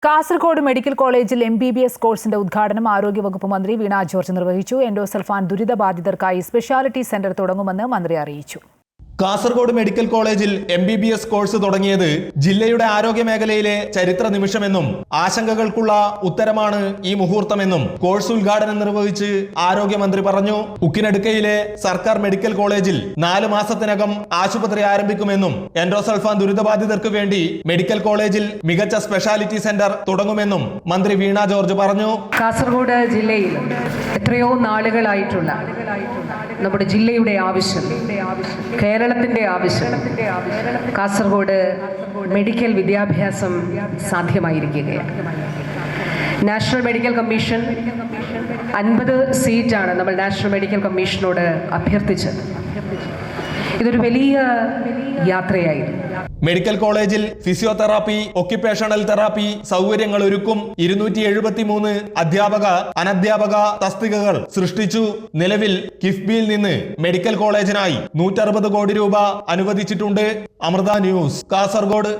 Kasaragod medical കോളേജിൽ MBBS കോഴ്സിന്റെ ഉദ്ഘാടനം ആരോഗ്യവകുപ്പ് മന്ത്രി വീണ ജോർജ് നിർവഹിച്ചു. എൻഡോസൾഫാൻ ദുരിതബാധിതർക്കായി സ്പെഷ്യാലിറ്റി സെന്റർ തുടങ്ങുമെന്ന് മന്ത്രി അറിയിച്ചു. കാസർഗോഡ് മെഡിക്കൽ കോളേജിൽ MBBS കോഴ്സ് തുടങ്ങിയത് ജില്ലയുടെ ആരോഗ്യ മേഖലയിലെ ചരിത്ര നിമിഷമെന്നും ആശങ്കകൾക്കുള്ള ഉത്തരമാണ് ഈ മുഹൂർത്തമെന്നും കോഴ്സ് ഉദ്ഘാടനം നിർവഹിച്ച് ആരോഗ്യമന്ത്രി പറഞ്ഞു. ഉക്കിനടുക്കയിലെ സർക്കാർ മെഡിക്കൽ കോളേജിൽ 4 മാസത്തിനകം ആശുപത്രി ആരംഭിക്കുമെന്നും എൻഡോസൾഫാൻ ദുരിതബാധിതർക്ക് വേണ്ടി മെഡിക്കൽ കോളേജിൽ മികച്ച സ്പെഷ്യാലിറ്റി സെന്റർ തുടങ്ങുമെന്നും മന്ത്രി വീണ ജോർജ് പറഞ്ഞു. കാസർഗോഡ് ജില്ലയിൽ എത്രയോ നാളുകളായിട്ടുള്ള നമ്മുടെ ജില്ലയുടെ ആവശ്യം, കേരളത്തിന്റെ ആവശ്യം, കാസർഗോഡ് മെഡിക്കൽ വിദ്യാഭ്യാസം സാധ്യമായിരിക്കുകയാണ്. നാഷണൽ മെഡിക്കൽ കമ്മീഷൻ 50 സീറ്റാണ് നമ്മൾ നാഷണൽ മെഡിക്കൽ കമ്മീഷനോട് അഭ്യർത്ഥിച്ചത്. ഇതൊരു വലിയ യാത്രയായിരുന്നു. മെഡിക്കൽ കോളേജിൽ ഫിസിയോതെറാപ്പി, ഒക്യുപേഷണൽ തെറാപ്പി സൗകര്യങ്ങൾ ഒരുക്കും. 273 അധ്യാപക അനധ്യാപക തസ്തികകൾ സൃഷ്ടിച്ചു. നിലവിൽ കിഫ്ബിയിൽ നിന്ന് മെഡിക്കൽ കോളേജിനായി 160 കോടി രൂപ അനുവദിച്ചിട്ടുണ്ട്. അമൃത ന്യൂസ്, കാസർഗോഡ്.